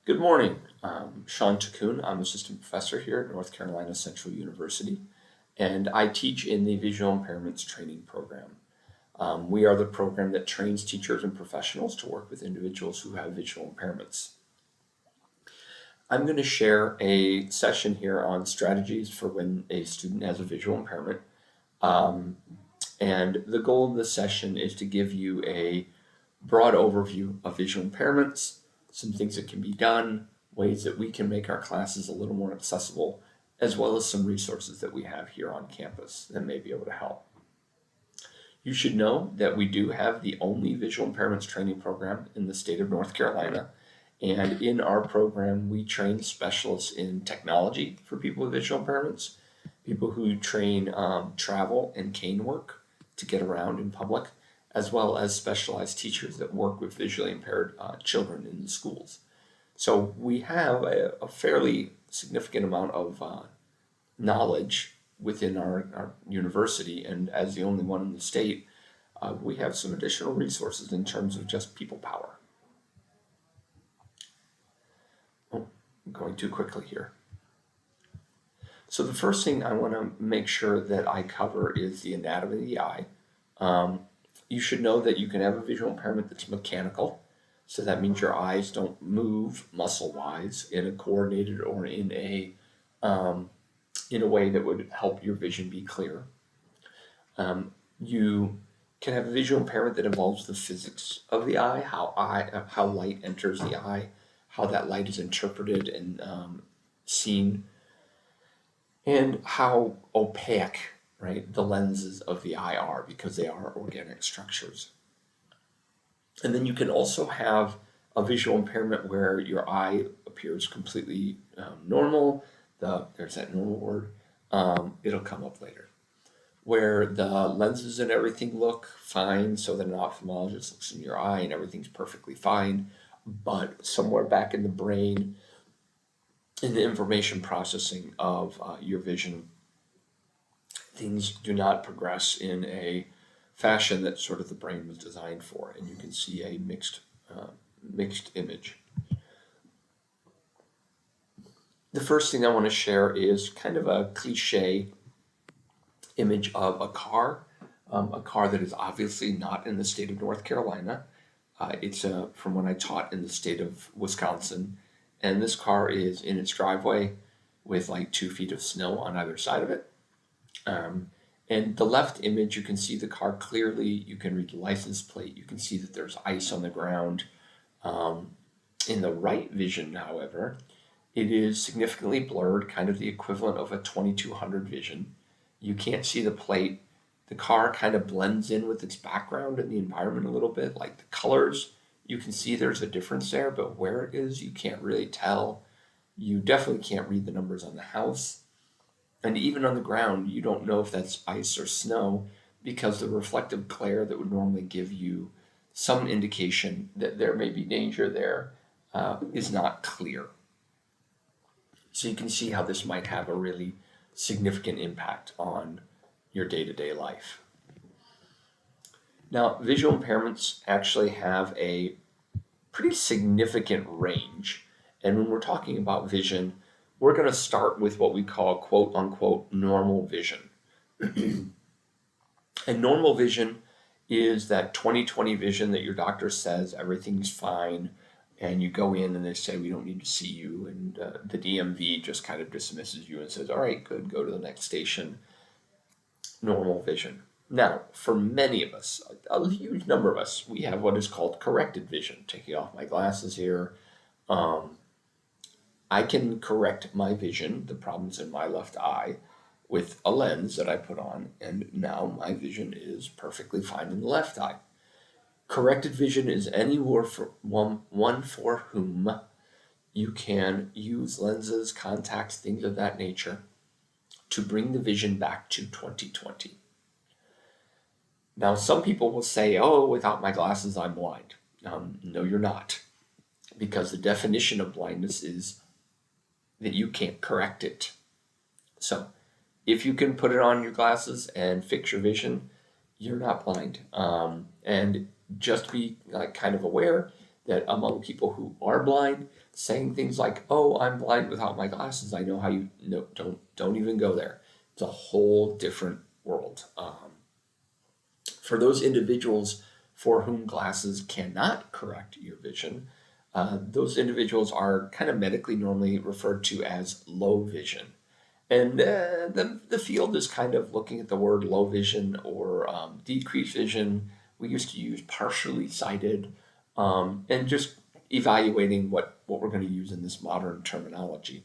Good morning. I'm Sean Takun. I'm assistant professor here at North Carolina Central University, and I teach in the Visual Impairments training program. We are the program that trains teachers and professionals to work with individuals who have visual impairments. I'm going to share a session here on strategies for when a student has a visual impairment. And the goal of this session is to give you a broad overview of visual impairments, some things that can be done, ways that we can make our classes a little more accessible, as well as some resources that we have here on campus that may be able to help. You should know that we do have the only visual impairments training program in the state of North Carolina. And in our program, we train specialists in technology for people with visual impairments, people who train travel and cane work to get around in public, as well as specialized teachers that work with visually impaired children in the schools. So we have a fairly significant amount of knowledge within our university, and as the only one in the state, we have some additional resources in terms of just people power. Oh, I'm going too quickly here. So the first thing I want to make sure that I cover is the anatomy of the eye. You should know that you can have a visual impairment that's mechanical. So that means your eyes don't move muscle-wise in a coordinated or in a way that would help your vision be clear. You can have a visual impairment that involves the physics of the eye, how light enters the eye, how that light is interpreted and seen, and how opaque, right, the lenses of the eye are because they are organic structures. And then you can also have a visual impairment where your eye appears completely normal. There's that normal word. It'll come up later. Where the lenses and everything look fine, so that an ophthalmologist looks in your eye and everything's perfectly fine, but somewhere back in the brain, in the information processing of your vision, things do not progress in a fashion that sort of the brain was designed for, and you can see a mixed image. The first thing I want to share is kind of a cliche image of a car that is obviously not in the state of North Carolina. It's from when I taught in the state of Wisconsin, and this car is in its driveway with like 2 feet of snow on either side of it. And the left image, you can see the car clearly. You can read the license plate. You can see that there's ice on the ground. In the right vision, however, it is significantly blurred, kind of the equivalent of a 2200 vision. You can't see the plate. The car kind of blends in with its background and the environment a little bit, like the colors. You can see there's a difference there, but where it is, you can't really tell. You definitely can't read the numbers on the house. And even on the ground, you don't know if that's ice or snow because the reflective glare that would normally give you some indication that there may be danger there is not clear. So you can see how this might have a really significant impact on your day-to-day life. Now, visual impairments actually have a pretty significant range. And when we're talking about vision, we're going to start with what we call quote unquote normal vision. And normal vision is that 20/20 vision that your doctor says everything's fine, and you go in and they say we don't need to see you, and the DMV just kind of dismisses you and says, all right, good, go to the next station. Normal vision. Now, for many of us, a huge number of us, we have what is called corrected vision. Taking off my glasses here, I can correct my vision, the problems in my left eye, with a lens that I put on, and now my vision is perfectly fine in the left eye. Corrected vision is anyone for whom you can use lenses, contacts, things of that nature to bring the vision back to 20/20. Now, some people will say, oh, without my glasses, I'm blind. No, you're not, because the definition of blindness is that you can't correct it. So if you can put it on your glasses and fix your vision, you're not blind. And just be kind of aware that among people who are blind, saying things like, "Oh, I'm blind without my glasses. I know how you." No, don't even go there. It's a whole different world. For those individuals for whom glasses cannot correct your vision, those individuals are kind of medically normally referred to as low vision. And the field is kind of looking at the word low vision or decreased vision. We used to use partially sighted, and just evaluating what we're going to use in this modern terminology.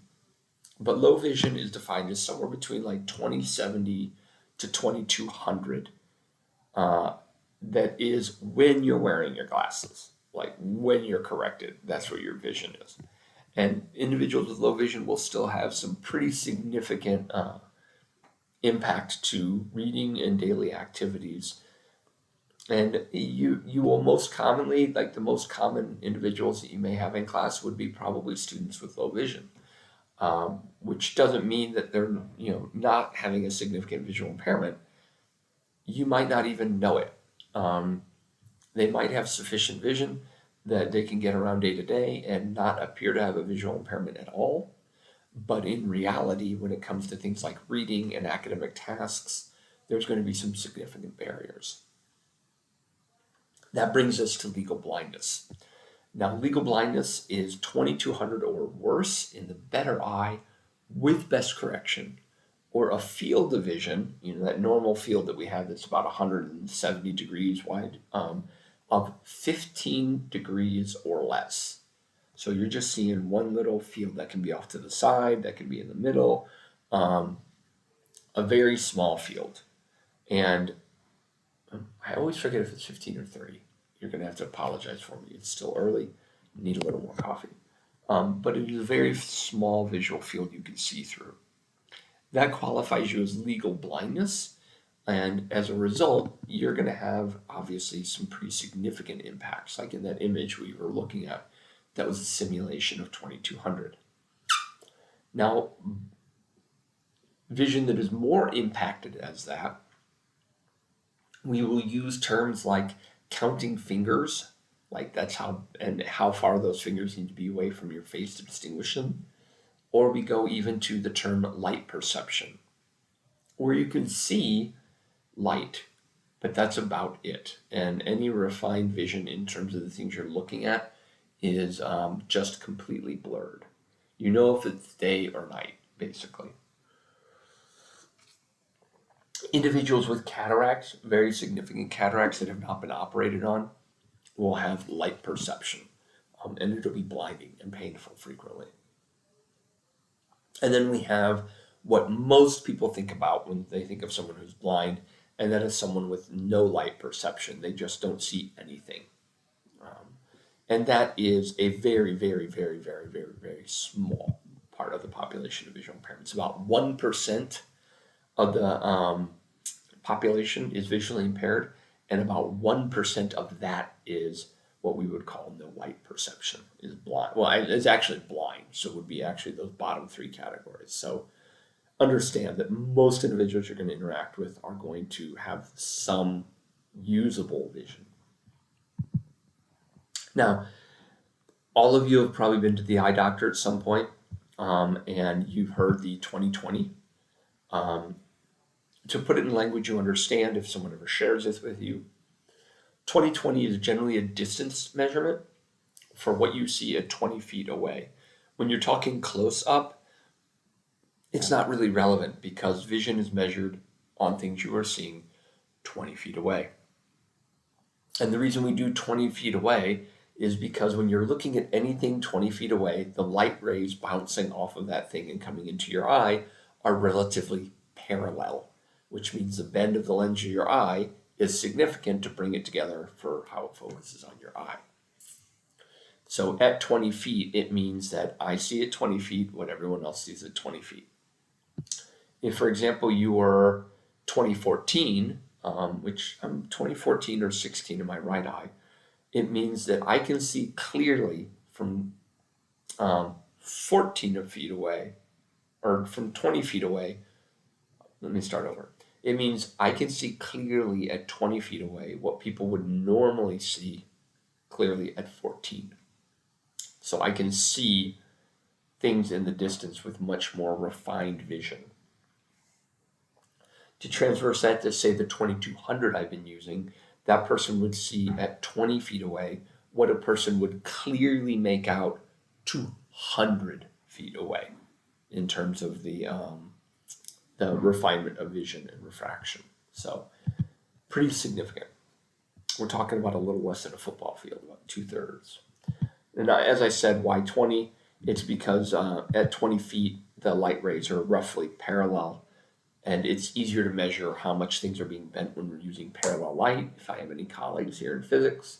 But low vision is defined as somewhere between like 20/70 to 2200. That is when you're wearing your glasses, like when you're corrected, that's what your vision is. And individuals with low vision will still have some pretty significant impact to reading and daily activities. And you will most commonly, like the most common individuals that you may have in class would be probably students with low vision, which doesn't mean that they're not having a significant visual impairment. You might not even know it. They might have sufficient vision that they can get around day to day and not appear to have a visual impairment at all. But in reality, when it comes to things like reading and academic tasks, there's going to be some significant barriers. That brings us to legal blindness. Now, legal blindness is 2200 or worse in the better eye with best correction, or a field of vision, that normal field that we have that's about 170 degrees wide, of 15 degrees or less. So you're just seeing one little field that can be off to the side, that can be in the middle, a very small field. And I always forget if it's 15 or 30. You're going to have to apologize for me. It's still early. Need a little more coffee. But it is a very small visual field you can see through. That qualifies you as legal blindness. And as a result, you're going to have obviously some pretty significant impacts, like in that image we were looking at. That was a simulation of 2200. Now, vision that is more impacted as that, we will use terms like counting fingers, like that's how far those fingers need to be away from your face to distinguish them. Or we go even to the term light perception, where you can see light, but that's about it. And any refined vision in terms of the things you're looking at is just completely blurred. You know if it's day or night, basically. Individuals with cataracts, very significant cataracts that have not been operated on, will have light perception, and it'll be blinding and painful frequently. And then we have what most people think about when they think of someone who's blind, and that is someone with no light perception. They just don't see anything. And that is a very, very, very, very, very, very small part of the population of visual impairments. About 1% of the population is visually impaired, and about 1% of that is what we would call no light perception, is blind. Well, it's actually blind, so it would be actually those bottom three categories. So understand that most individuals you're going to interact with are going to have some usable vision. Now, all of you have probably been to the eye doctor at some point, and you've heard the 20/20. To put it in language you understand, if someone ever shares this with you, 20/20 is generally a distance measurement for what you see at 20 feet away. When you're talking close up, it's not really relevant because vision is measured on things you are seeing 20 feet away. And the reason we do 20 feet away is because when you're looking at anything 20 feet away, the light rays bouncing off of that thing and coming into your eye are relatively parallel, which means the bend of the lens of your eye is significant to bring it together for how it focuses on your eye. So at 20 feet, it means that I see at 20 feet what everyone else sees at 20 feet. If, for example, you were 20/14, which I'm 20/14 or 16 in my right eye, it means that I can see clearly from 14 feet away, or from 20 feet away. Let me start over. It means I can see clearly at 20 feet away what people would normally see clearly at 14. So I can see things in the distance with much more refined vision. To transverse that to, say, the 2200 I've been using, that person would see at 20 feet away what a person would clearly make out 200 feet away in terms of the refinement of vision and refraction. So pretty significant. We're talking about a little less than a football field, about 2/3. And as I said, why 20? It's because at 20 feet, the light rays are roughly parallel, and it's easier to measure how much things are being bent when we're using parallel light. If I have any colleagues here in physics,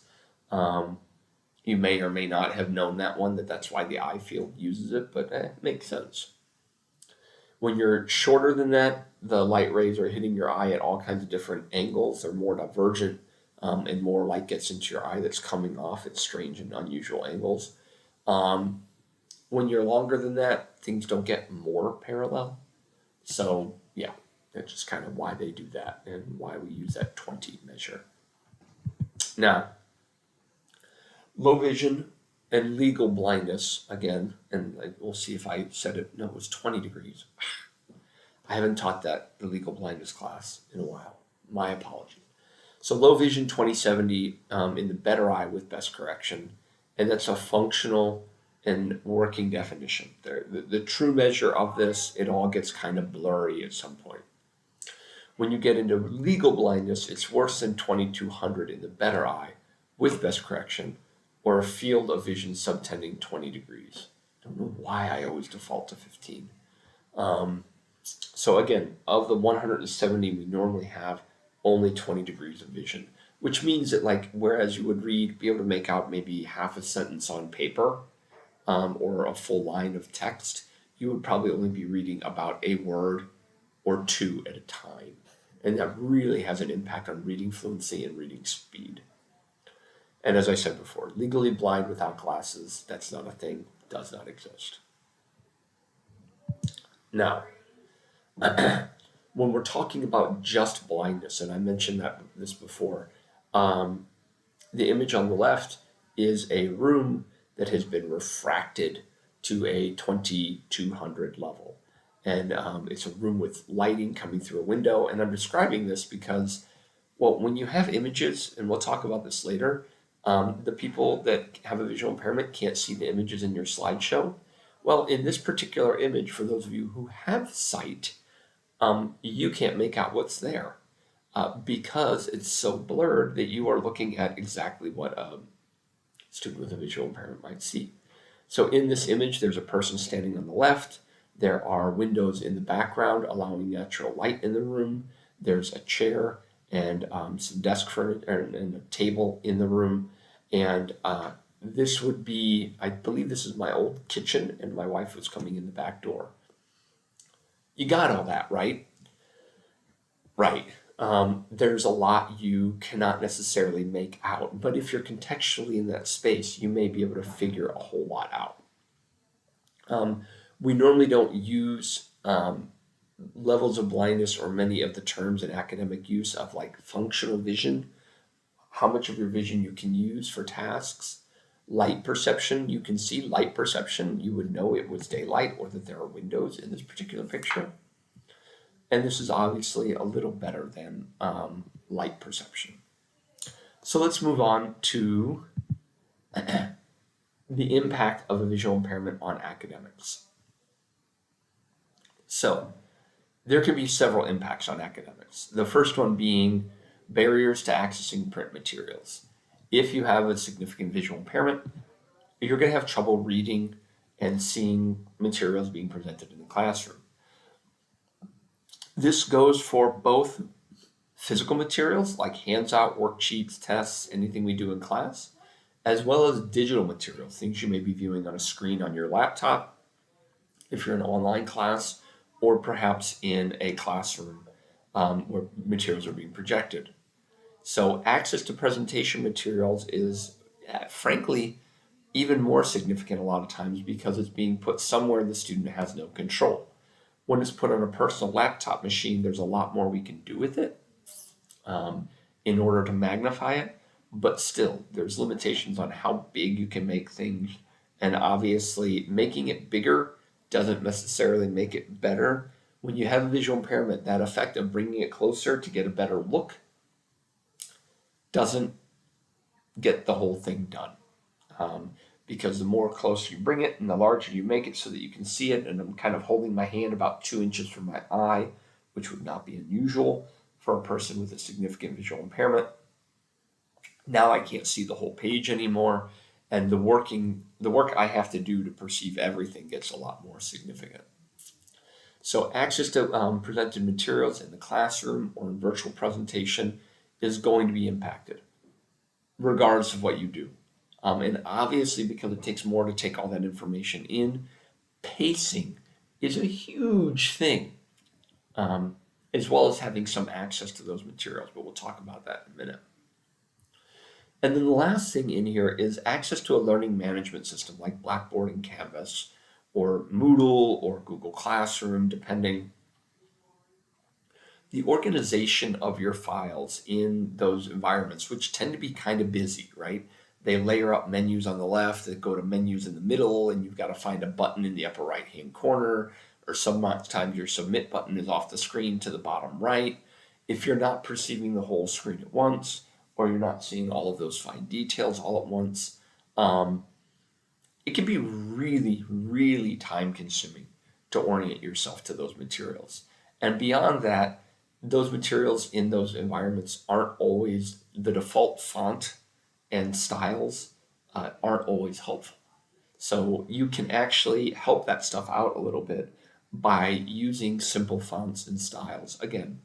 you may or may not have known that one, that's why the eye field uses it, but it makes sense. When you're shorter than that, the light rays are hitting your eye at all kinds of different angles. They're more divergent, and more light gets into your eye that's coming off at strange and unusual angles. When you're longer than that, things don't get more parallel. So yeah, that's just kind of why they do that and why we use that 20 measure. Now, low vision and legal blindness, again, and we'll see if I said it, no, it was 20 degrees. I haven't taught the legal blindness class in a while. My apologies. So low vision 20/70 in the better eye with best correction, and that's a functional and working definition. The true measure of this, it all gets kind of blurry at some point. When you get into legal blindness, it's worse than 2200 in the better eye with best correction, or a field of vision subtending 20 degrees. I don't know why I always default to 15. So again, of the 170 we normally have, only 20 degrees of vision, which means that, like, whereas you would be able to make out maybe half a sentence on paper, or a full line of text, you would probably only be reading about a word or two at a time. And that really has an impact on reading fluency and reading speed. And as I said before, legally blind without glasses, that's not a thing, does not exist. Now, when we're talking about just blindness, and I mentioned this before, the image on the left is a room that has been refracted to a 2200 level. And it's a room with lighting coming through a window. And I'm describing this because, well, when you have images, and we'll talk about this later, the people that have a visual impairment can't see the images in your slideshow. Well, in this particular image, for those of you who have sight, you can't make out what's there because it's so blurred that you are looking at exactly what a student with a visual impairment might see. So in this image, there's a person standing on the left. There are windows in the background allowing natural light in the room. There's a chair and some desk furniture and a table in the room. And this would be, I believe this is my old kitchen, and my wife was coming in the back door. You got all that, right? Right. There's a lot you cannot necessarily make out, but if you're contextually in that space, you may be able to figure a whole lot out. We normally don't use levels of blindness or many of the terms in academic use of, like, functional vision, how much of your vision you can use for tasks. Light perception, you can see light perception. You would know it was daylight or that there are windows in this particular picture. And this is obviously a little better than light perception. So let's move on to the impact of a visual impairment on academics. So there can be several impacts on academics. The first one being barriers to accessing print materials. If you have a significant visual impairment, you're going to have trouble reading and seeing materials being presented in the classroom. This goes for both physical materials like hands-out worksheets, tests, anything we do in class, as well as digital materials, things you may be viewing on a screen on your laptop, if you're in an online class, or perhaps in a classroom where materials are being projected. So access to presentation materials is, frankly, even more significant a lot of times because it's being put somewhere the student has no control. When it's put on a personal laptop machine, there's a lot more we can do with it in order to magnify it. but still, there's limitations on how big you can make things. And obviously, making it bigger doesn't necessarily make it better. When you have a visual impairment, that effect of bringing it closer to get a better look doesn't get the whole thing done. Because the more closer you bring it and the larger you make it so that you can see it, and I'm kind of holding my hand about 2 inches from my eye, which would not be unusual for a person with a significant visual impairment. Now I can't see the whole page anymore, and the work I have to do to perceive everything gets a lot more significant. So access to presented materials in the classroom or in virtual presentation is going to be impacted, regardless of what you do. And obviously, because it takes more to take all that information in, pacing is a huge thing, as well as having some access to those materials, but we'll talk about that in a minute. And then the last thing in here is access to a learning management system like Blackboard and Canvas, or Moodle, or Google Classroom, depending. The organization of your files in those environments, which tend to be kind of busy, right? They layer up menus on the left that go to menus in the middle, and you've got to find a button in the upper right-hand corner, or sometimes your submit button is off the screen to the bottom right. If you're not perceiving the whole screen at once, or you're not seeing all of those fine details all at once, it can be really, really time-consuming to orient yourself to those materials. And beyond that, those materials in those environments aren't always the default font and styles aren't always helpful. So you can actually help that stuff out a little bit by using simple fonts and styles, again,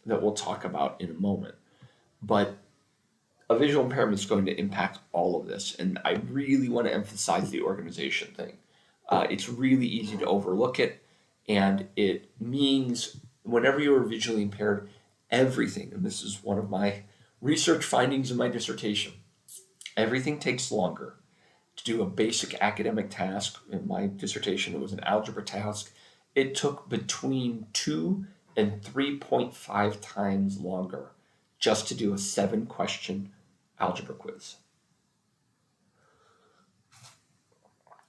that we'll talk about in a moment. But a visual impairment is going to impact all of this, and I really want to emphasize the organization thing. It's really easy to overlook it, and it means whenever you are visually impaired, everything, and this is one of my research findings in my dissertation, everything takes longer. To do a basic academic task, in my dissertation it was an algebra task, it took between 2 and 3.5 times longer just to do a 7-question algebra quiz.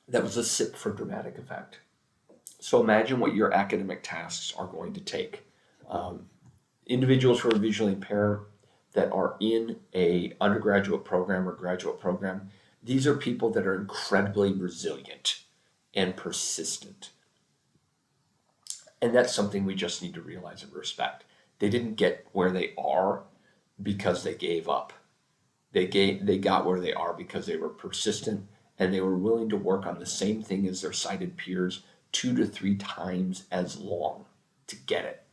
That was a sip for dramatic effect. So imagine what your academic tasks are going to take. Individuals who are visually impaired that are in a undergraduate program or graduate program, these are people that are incredibly resilient and persistent. And that's something we just need to realize and respect. They didn't get where they are because they gave up. They got where they are because they were persistent and they were willing to work on the same thing as their sighted peers 2 to 3 times as long to get it.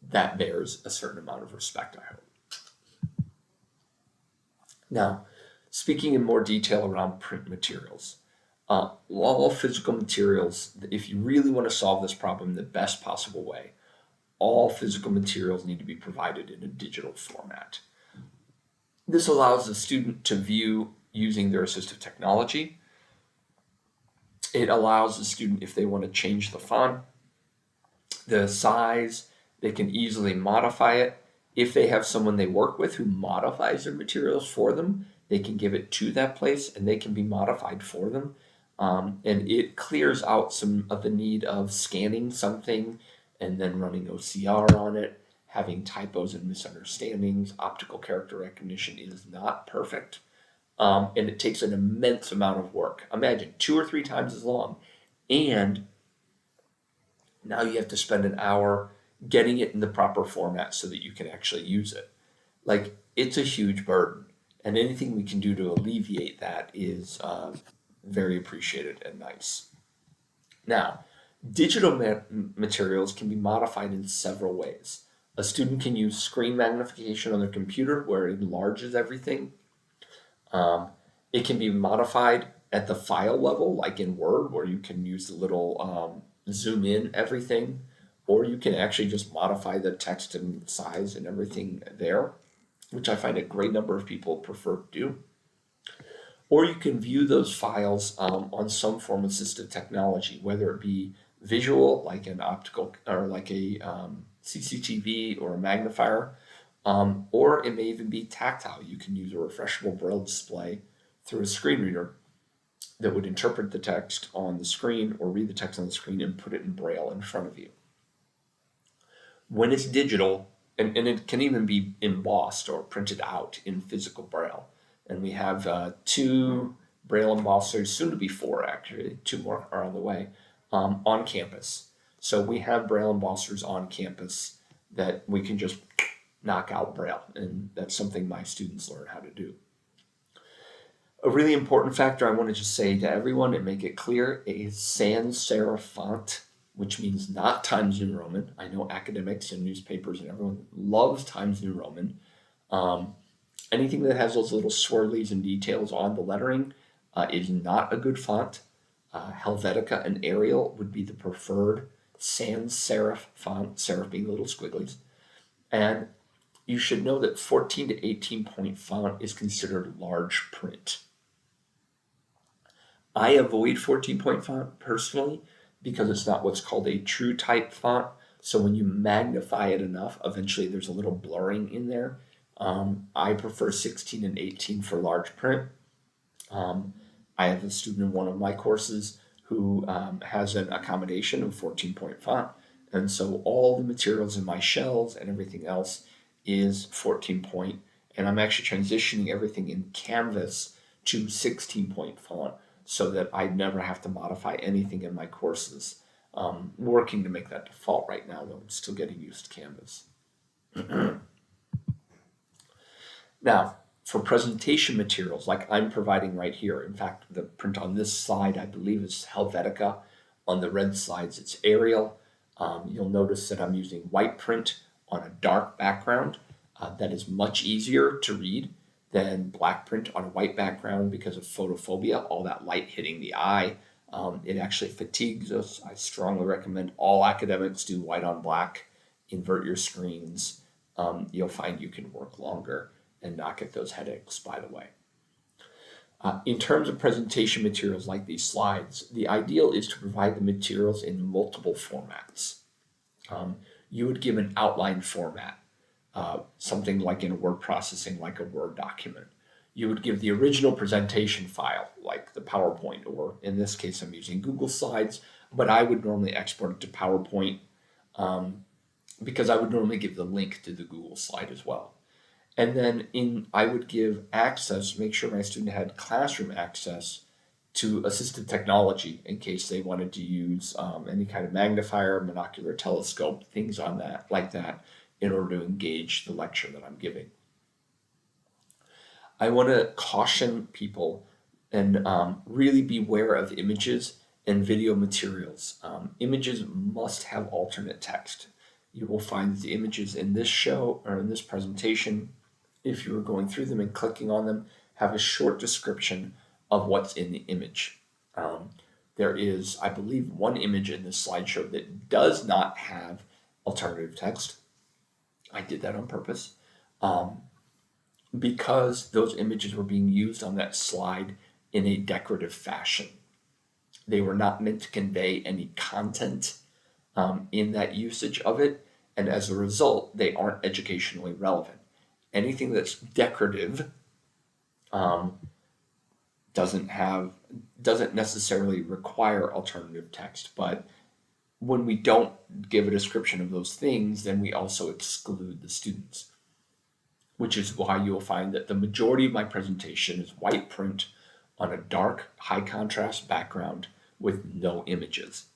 That bears a certain amount of respect, I hope. Now, speaking in more detail around print materials, all physical materials, if you really want to solve this problem the best possible way, all physical materials need to be provided in a digital format. This allows the student to view using their assistive technology. It allows the student, if they want to change the font, the size, they can easily modify it. If they have someone they work with who modifies their materials for them, they can give it to that place and they can be modified for them. And it clears out some of the need of scanning something and then running OCR on it, having typos and misunderstandings. Optical character recognition is not perfect. And it takes an immense amount of work. Imagine 2 or 3 times as long. And now you have to spend an hour getting it in the proper format so that you can actually use it. Like, it's a huge burden. And anything we can do to alleviate that is very appreciated and nice. Now, digital materials can be modified in several ways. A student can use screen magnification on their computer where it enlarges everything. It can be modified at the file level, like in Word, where you can use the little zoom in everything, or you can actually just modify the text and size and everything there, which I find a great number of people prefer to do. Or you can view those files on some form of assistive technology, whether it be visual, like an optical, or like a CCTV or a magnifier, Or it may even be tactile. You can use a refreshable braille display through a screen reader that would interpret the text on the screen or read the text on the screen and put it in braille in front of you. When it's digital, and it can even be embossed or printed out in physical braille. And we have 2 braille embossers, soon to be 4 actually, 2 more are on the way, on campus. So we have braille embossers on campus that we can just knock out braille, and that's something my students learn how to do. A really important factor I want to just say to everyone and make it clear, a sans serif font, which means not Times New Roman. I know academics and newspapers and everyone loves Times New Roman. Anything that has those little swirlies and details on the lettering is not a good font. Helvetica and Arial would be the preferred sans serif font, serif being the little squigglies. And you should know that 14 to 18 point font is considered large print. I avoid 14 point font personally because it's not what's called a true type font. So when you magnify it enough, eventually there's a little blurring in there. I prefer 16 and 18 for large print. I have a student in one of my courses who has an accommodation of 14 point font. And so all the materials in my shells and everything else is 14 point. And I'm actually transitioning everything in Canvas to 16 point font so that I never have to modify anything in my courses. Working to make that default right now, though I'm still getting used to Canvas. Now, for presentation materials like I'm providing right here, in fact, the print on this slide, I believe is Helvetica. On the red slides, it's Arial. You'll notice that I'm using white print on a dark background. That is much easier to read than black print on a white background because of photophobia, all that light hitting the eye. It actually fatigues us. I strongly recommend all academics do white on black, invert your screens. You'll find you can work longer and not get those headaches, by the way. In terms of presentation materials like these slides, the ideal is to provide the materials in multiple formats. You would give an outline format, something like in word processing, like a Word document. You would give the original presentation file, like the PowerPoint, or in this case, I'm using Google Slides, but I would normally export it to PowerPoint because I would normally give the link to the Google slide as well. And then I would give access, make sure my student had classroom access to assistive technology in case they wanted to use any kind of magnifier, monocular telescope, things on that, like that, in order to engage the lecture that I'm giving. I want to caution people and really beware of images and video materials. Images must have alternate text. You will find that the images in this show or in this presentation, if you were going through them and clicking on them, have a short description of what's in the image. There is, I believe, one image in this slideshow that does not have alternative text. I did that on purpose because those images were being used on that slide in a decorative fashion. They were not meant to convey any content in that usage of it, and as a result, they aren't educationally relevant. Anything that's decorative doesn't necessarily require alternative text, but when we don't give a description of those things, then we also exclude the students, which is why you'll find that the majority of my presentation is white print on a dark, high contrast background with no images.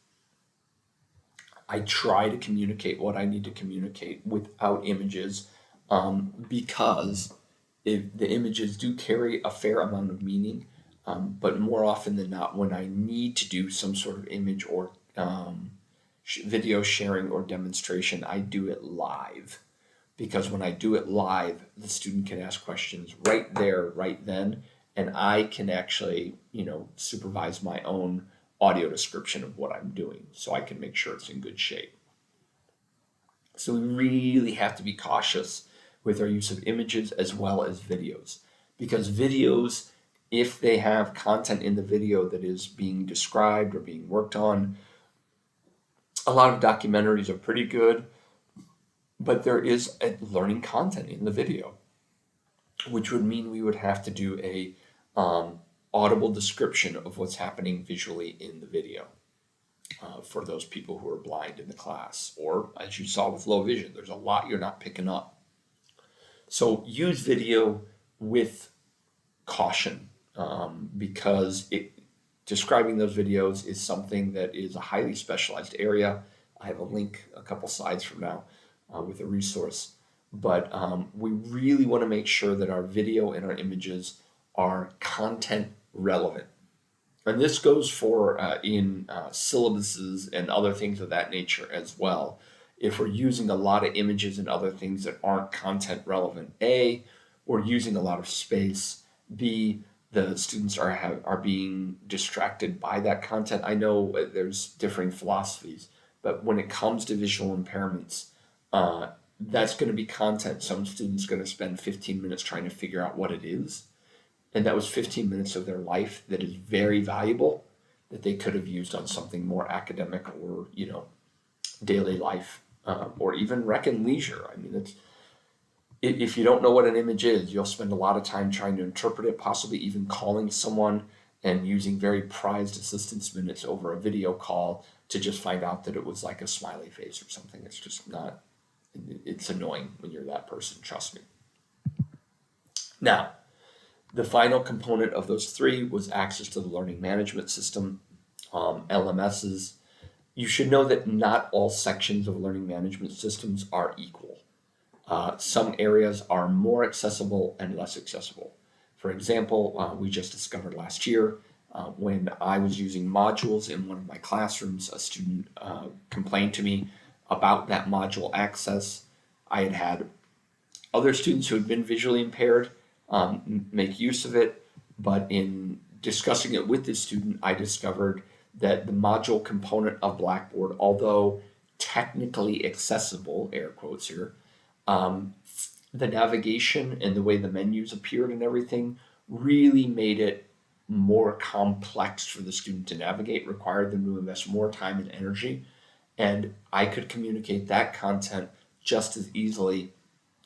I try to communicate what I need to communicate without images because the images do carry a fair amount of meaning, but more often than not, when I need to do some sort of image or video sharing or demonstration, I do it live. Because when I do it live, the student can ask questions right there, right then, and I can actually, supervise my own audio description of what I'm doing so I can make sure it's in good shape. So we really have to be cautious with our use of images as well as videos, because videos, if they have content in the video that is being described or being worked on, a lot of documentaries are pretty good, But there is a learning content in the video, which would mean we would have to do a audible description of what's happening visually in the video for those people who are blind in the class. Or as you saw with low vision, there's a lot you're not picking up. So use video with caution because describing those videos is something that is a highly specialized area. I have a link a couple slides from now with a resource. But we really want to make sure that our video and our images are content relevant. And this goes for in syllabuses and other things of that nature as well. If we're using a lot of images and other things that aren't content relevant, A, we're using a lot of space. B, the students are being distracted by that content. I know there's differing philosophies, but when it comes to visual impairments, that's going to be content. Some students are going to spend 15 minutes trying to figure out what it is. And that was 15 minutes of their life that is very valuable that they could have used on something more academic or, daily life or even rec and leisure. I mean, if you don't know what an image is, you'll spend a lot of time trying to interpret it, possibly even calling someone and using very prized assistance minutes over a video call to just find out that it was like a smiley face or something. It's just not, it's annoying when you're that person, trust me. Now, the final component of those three was access to the learning management system, LMSs. You should know that not all sections of learning management systems are equal. Some areas are more accessible and less accessible. For example, we just discovered last year when I was using modules in one of my classrooms, a student complained to me about that module access. I had other students who had been visually impaired make use of it, but in discussing it with this student, I discovered that the module component of Blackboard, although technically accessible, air quotes here, the navigation and the way the menus appeared and everything really made it more complex for the student to navigate, required them to invest more time and energy. And I could communicate that content just as easily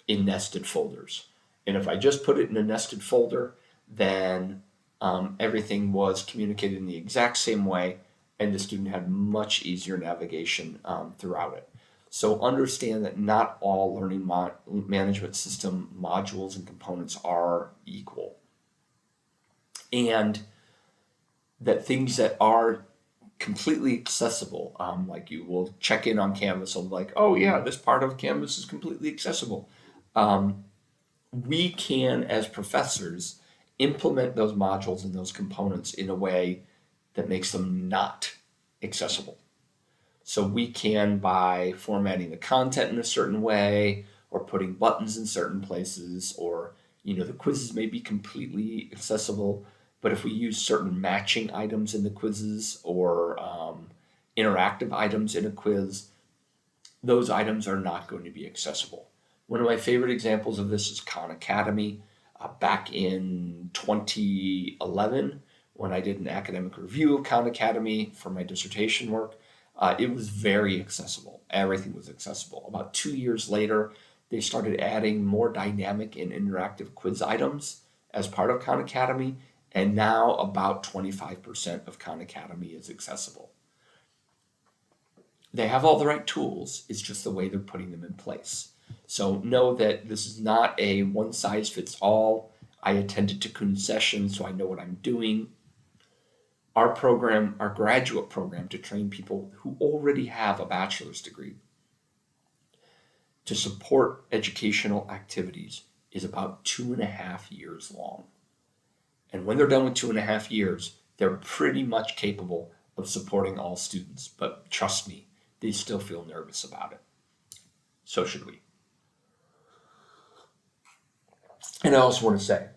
in nested folders. And if I just put it in a nested folder, then everything was communicated in the exact same way, and the student had much easier navigation throughout it. So understand that not all learning management system modules and components are equal. And that things that are completely accessible, like you will check in on Canvas and like, oh yeah, this part of Canvas is completely accessible. We can, as professors, implement those modules and those components in a way that makes them not accessible. So we can, by formatting the content in a certain way, or putting buttons in certain places, or the quizzes may be completely accessible, but if we use certain matching items in the quizzes or interactive items in a quiz, those items are not going to be accessible. One of my favorite examples of this is Khan Academy. Back in 2011, when I did an academic review of Khan Academy for my dissertation work, it was very accessible. Everything was accessible. About 2 years later, they started adding more dynamic and interactive quiz items as part of Khan Academy, and now about 25% of Khan Academy is accessible. They have all the right tools, it's just the way they're putting them in place. So know that this is not a one-size-fits-all. I attended Tikkun sessions, so I know what I'm doing. Our program, our graduate program to train people who already have a bachelor's degree to support educational activities is about 2.5 years long. And when they're done with 2.5 years, they're pretty much capable of supporting all students. But trust me, they still feel nervous about it. So should we. And I also want to say,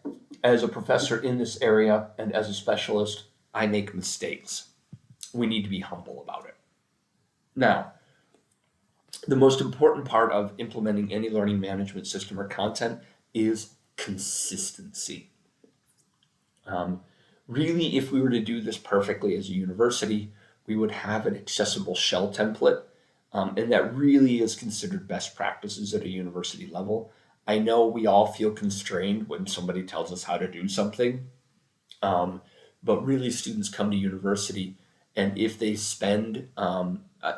as a professor in this area and as a specialist, I make mistakes. We need to be humble about it. Now, the most important part of implementing any learning management system or content is consistency. Really, if we were to do this perfectly as a university, we would have an accessible shell template And that really is considered best practices at a university level. I know we all feel constrained when somebody tells us how to do something, um, but really students come to university, and if they spend,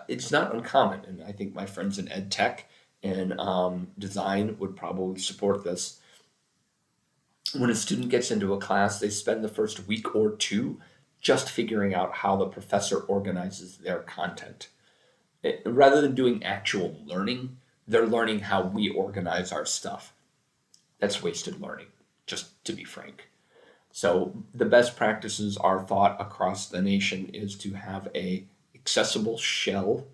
it's not uncommon, and I think my friends in ed tech and design would probably support this. When a student gets into a class, they spend the first week or two just figuring out how the professor organizes their content. Rather than doing actual learning, they're learning how we organize our stuff. That's wasted learning, just to be frank. So the best practices are thought across the nation is to have a accessible shell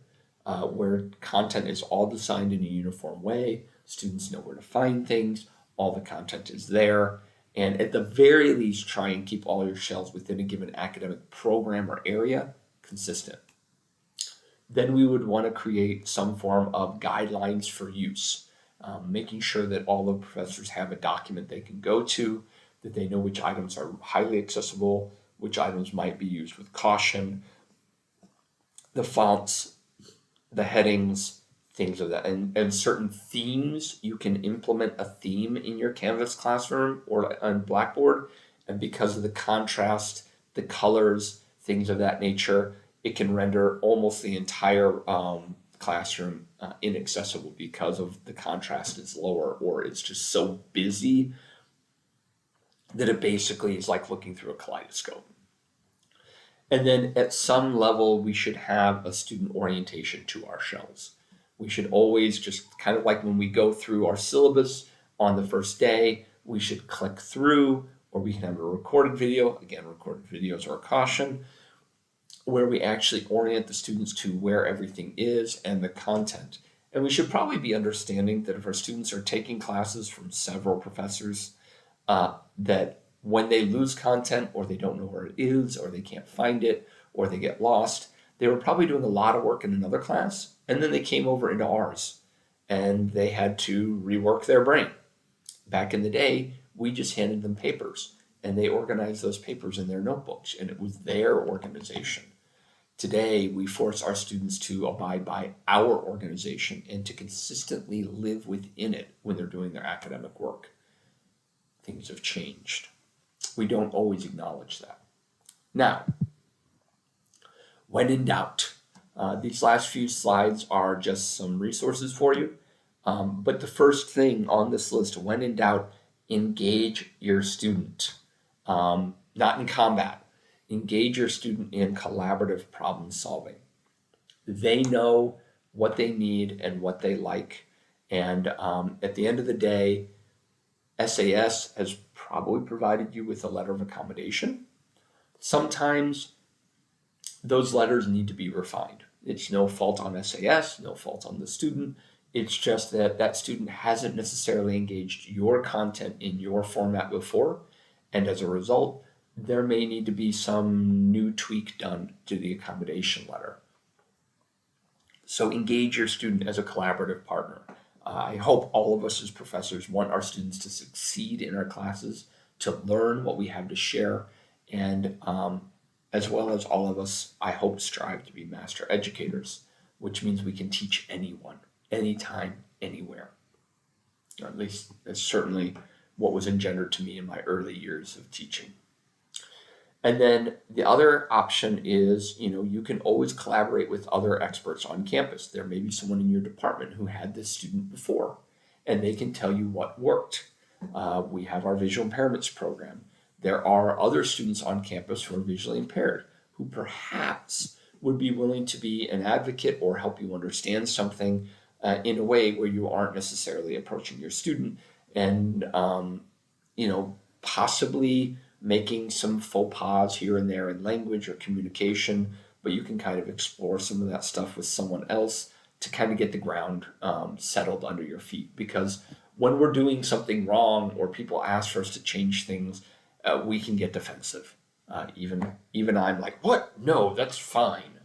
where content is all designed in a uniform way. Students know where to find things. All the content is there. And at the very least, try and keep all your shells within a given academic program or area consistent. Then we would want to create some form of guidelines for use, making sure that all the professors have a document they can go to, that they know which items are highly accessible, which items might be used with caution, the fonts, the headings, things of that. And certain themes, you can implement a theme in your Canvas classroom or on Blackboard. And because of the contrast, the colors, things of that nature, it can render almost the entire classroom inaccessible because of the contrast is lower, or it's just so busy that it basically is like looking through a kaleidoscope. And then at some level, we should have a student orientation to our shells. We should always just kind of like when we go through our syllabus on the first day, we should click through, or we can have a recorded video. Again, recorded videos are a caution, where we actually orient the students to where everything is and the content. And we should probably be understanding that if our students are taking classes from several professors, that when they lose content or they don't know where it is or they can't find it or they get lost, they were probably doing a lot of work in another class and then they came over into ours and they had to rework their brain. Back in the day, we just handed them papers and they organized those papers in their notebooks and it was their organization. Today, we force our students to abide by our organization and to consistently live within it when they're doing their academic work. Things have changed. We don't always acknowledge that. Now, when in doubt, these last few slides are just some resources for you. But the first thing on this list, when in doubt, engage your student. Not in combat. Engage your student in collaborative problem solving. They know what they need and what they like. And at the end of the day, SAS has probably provided you with a letter of accommodation. Sometimes those letters need to be refined. It's no fault on SAS, no fault on the student. It's just that that student hasn't necessarily engaged your content in your format before. And as a result, there may need to be some new tweak done to the accommodation letter. So engage your student as a collaborative partner. I hope all of us as professors want our students to succeed in our classes, to learn what we have to share, and as well as all of us, I hope, strive to be master educators, which means we can teach anyone, anytime, anywhere. Or at least that's certainly what was engendered to me in my early years of teaching. And then the other option is, you can always collaborate with other experts on campus. There may be someone in your department who had this student before, and they can tell you what worked. We have our visual impairments program. There are other students on campus who are visually impaired who perhaps would be willing to be an advocate or help you understand something in a way where you aren't necessarily approaching your student and, possibly making some faux pas here and there in language or communication, but you can kind of explore some of that stuff with someone else to kind of get the ground settled under your feet. Because when we're doing something wrong or people ask for us to change things, we can get defensive. Even I'm like, what? No, that's fine.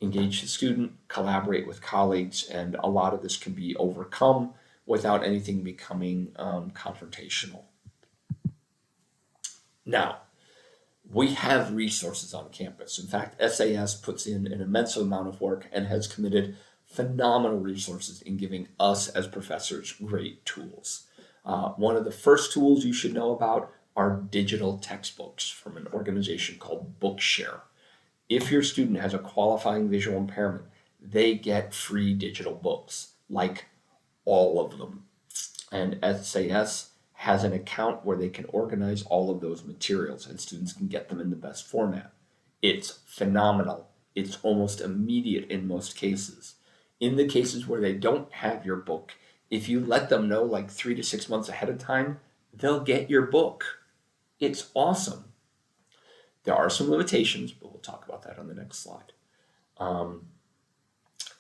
Engage the student, collaborate with colleagues, and a lot of this can be overcome without anything becoming confrontational. Now, We have resources on campus. In fact, SAS puts in an immense amount of work and has committed phenomenal resources in giving us as professors great tools. One of the first tools you should know about are digital textbooks from an organization called Bookshare. If your student has a qualifying visual impairment, they get free digital books, like all of them. And SAS has an account where they can organize all of those materials and students can get them in the best format. It's phenomenal. It's almost immediate in most cases. In the cases where they don't have your book, if you let them know like 3 to 6 months ahead of time, they'll get your book. It's awesome. There are some limitations, but we'll talk about that on the next slide.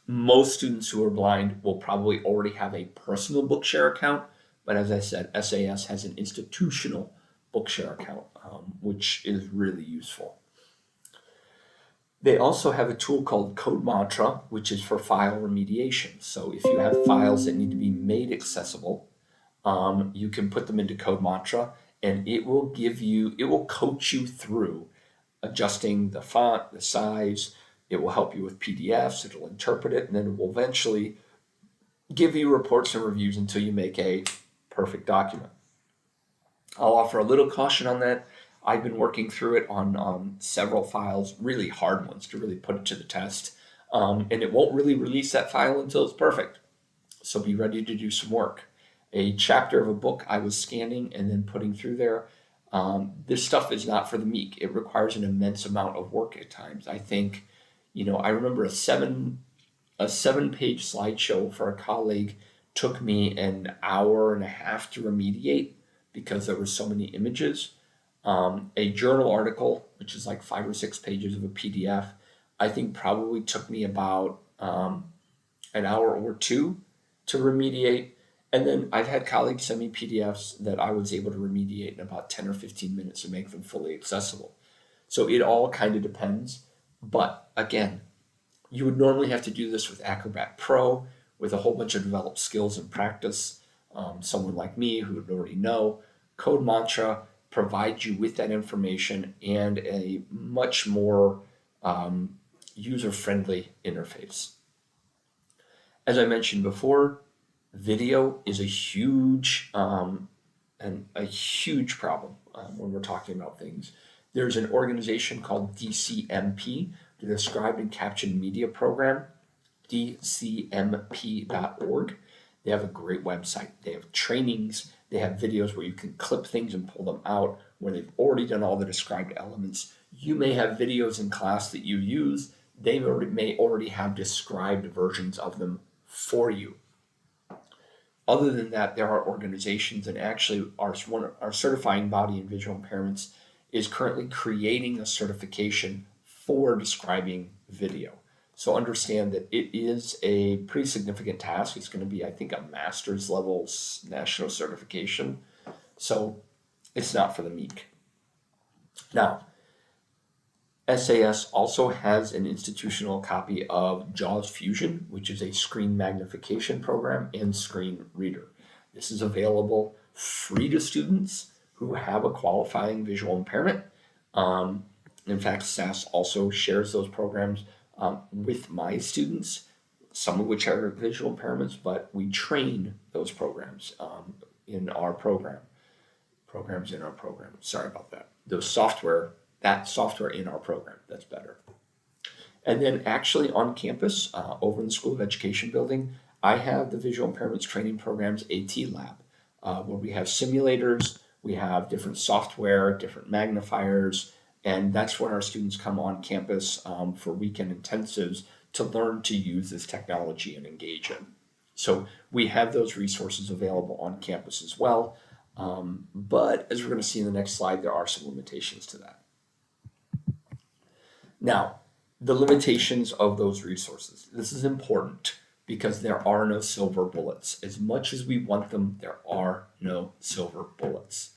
Most students who are blind will probably already have a personal Bookshare account, but as I said, SAS has an institutional Bookshare account, which is really useful. They also have a tool called Code Mantra, which is for file remediation. So if you have files that need to be made accessible, you can put them into Code Mantra, and it will coach you through adjusting the font, the size. It will help you with PDFs, it'll interpret it, and then it will eventually give you reports and reviews until you make a perfect document. I'll offer a little caution on that. I've been working through it on several files, really hard ones to really put it to the test, and it won't really release that file until it's perfect. So be ready to do some work. A chapter of a book I was scanning and then putting through there. This stuff is not for the meek. It requires an immense amount of work at times. I think, I remember a 7-page slideshow for a colleague took me an hour and a half to remediate because there were so many images. A journal article, which is like 5 or 6 pages of a PDF, I think probably took me about an hour or two to remediate. And then I've had colleagues send me PDFs that I was able to remediate in about 10 or 15 minutes to make them fully accessible. So it all kind of depends. But again, you would normally have to do this with Acrobat Pro with a whole bunch of developed skills and practice. Someone like me who would already know. Code Mantra provides you with that information and a much more user-friendly interface. As I mentioned before, video is a huge problem when we're talking about things. There's an organization called DCMP, the Described and Captioned Media Program, dcmp.org. They have a great website. They have trainings. They have videos where you can clip things and pull them out, where they've already done all the described elements. You may have videos in class that you use. They may already have described versions of them for you. Other than that, there are organizations, and actually our certifying body in visual impairments is currently creating a certification for describing video. So understand that it is a pretty significant task. It's going to be, I think, a master's level national certification. So it's not for the meek. Now, SAS also has an institutional copy of JAWS Fusion, which is a screen magnification program and screen reader. This is available free to students who have a qualifying visual impairment. In fact, SAS also shares those programs with my students, some of which are visual impairments, but we train those programs in our program. Sorry about that. That software in our program, that's better. And then actually on campus, over in the School of Education building, I have the Visual Impairments Training Program's AT Lab, where we have simulators, we have different software, different magnifiers, and that's when our students come on campus for weekend intensives to learn to use this technology and engage in. So we have those resources available on campus as well, but as we're going to see in the next slide, there are some limitations to that. Now, the limitations of those resources. This is important because there are no silver bullets. As much as we want them, there are no silver bullets.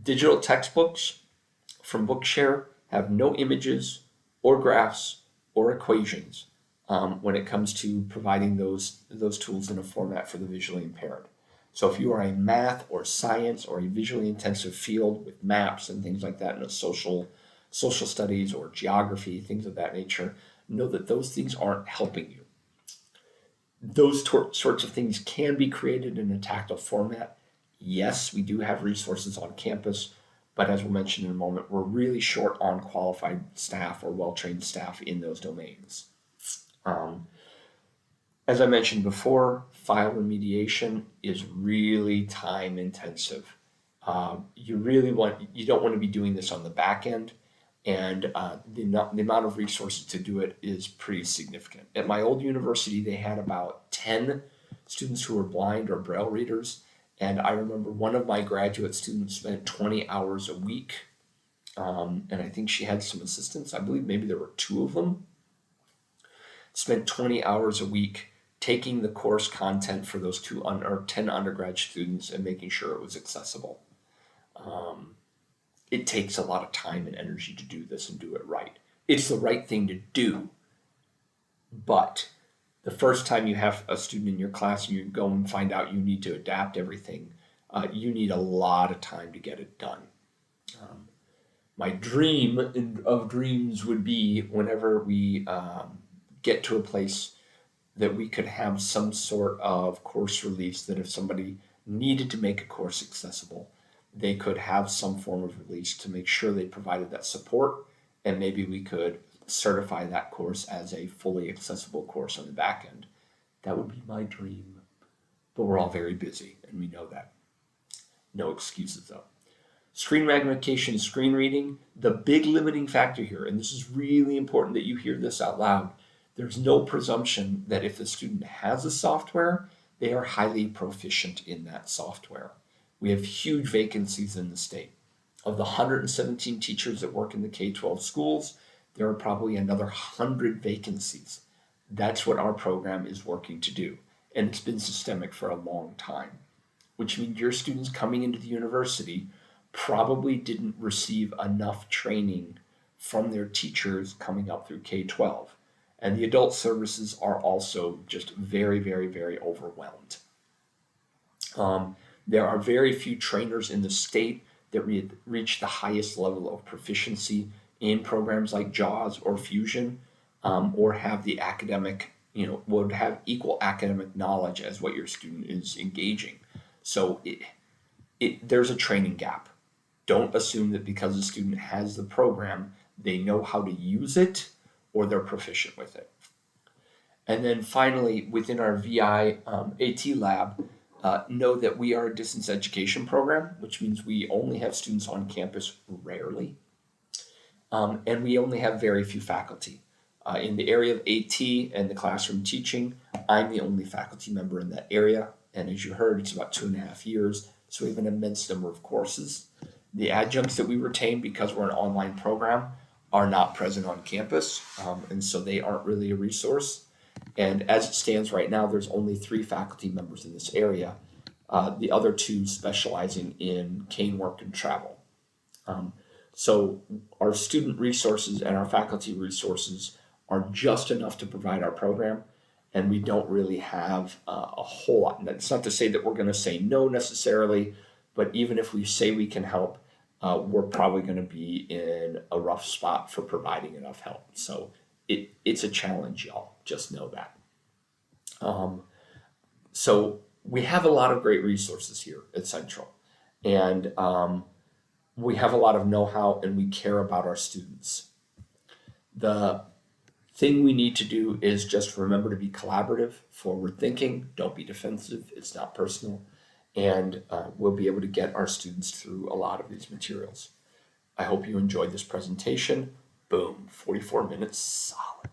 Digital textbooks from Bookshare have no images or graphs or equations when it comes to providing those tools in a format for the visually impaired. So if you are a math or science or a visually intensive field with maps and things like that, in a social studies or geography, things of that nature, know that those things aren't helping you. Those sorts of things can be created in a tactile format. Yes, we do have resources on campus, but as we'll mention in a moment, we're really short on qualified staff or well-trained staff in those domains. As I mentioned before, file remediation is really time intensive. You don't want to be doing this on the back end, and the amount of resources to do it is pretty significant. At my old university, they had about 10 students who were blind or braille readers, and I remember one of my graduate students spent 20 hours a week, and I think she had some assistants. I believe maybe there were two of them. Spent 20 hours a week taking the course content for those 10 undergrad students and making sure it was accessible. It takes a lot of time and energy to do this and do it right. It's the right thing to do, but the first time you have a student in your class and you go and find out you need to adapt everything, you need a lot of time to get it done. My dream of dreams would be whenever we get to a place that we could have some sort of course release, that if somebody needed to make a course accessible, they could have some form of release to make sure they provided that support, and maybe we could certify that course as a fully accessible course on the back end. That would be my dream, but we're all very busy, and we know that. No excuses though. Screen magnification and screen reading, the big limiting factor here, and this is really important that you hear this out loud, there's no presumption that if the student has a software, they are highly proficient in that software. We have huge vacancies in the state. Of the 117 teachers that work in the K-12 schools, there are probably another 100 vacancies. That's what our program is working to do, and it's been systemic for a long time, which means your students coming into the university probably didn't receive enough training from their teachers coming up through K-12. And the adult services are also just very, very, very overwhelmed. There are very few trainers in the state that reach the highest level of proficiency in programs like JAWS or Fusion, or have the academic, would have equal academic knowledge as what your student is engaging. So there's a training gap. Don't assume that because a student has the program, they know how to use it or they're proficient with it. And then finally, within our VI AT lab, know that we are a distance education program, which means we only have students on campus rarely, and we only have very few faculty. In the area of AT and the classroom teaching, I'm the only faculty member in that area, and as you heard, it's about 2.5 years, so we have an immense number of courses. The adjuncts that we retain, because we're an online program, are not present on campus, and so they aren't really a resource. And as it stands right now, there's only 3 faculty members in this area, the other 2 specializing in cane work and travel. So our student resources and our faculty resources are just enough to provide our program, and we don't really have a whole lot. And that's not to say that we're going to say no necessarily, but even if we say we can help, we're probably going to be in a rough spot for providing enough help. So it's a challenge, y'all. Just know that. So we have a lot of great resources here at Central, and we have a lot of know-how, and we care about our students. The thing we need to do is just remember to be collaborative, forward thinking, don't be defensive, it's not personal, and we'll be able to get our students through a lot of these materials. I hope you enjoyed this presentation. Boom, 44 minutes solid.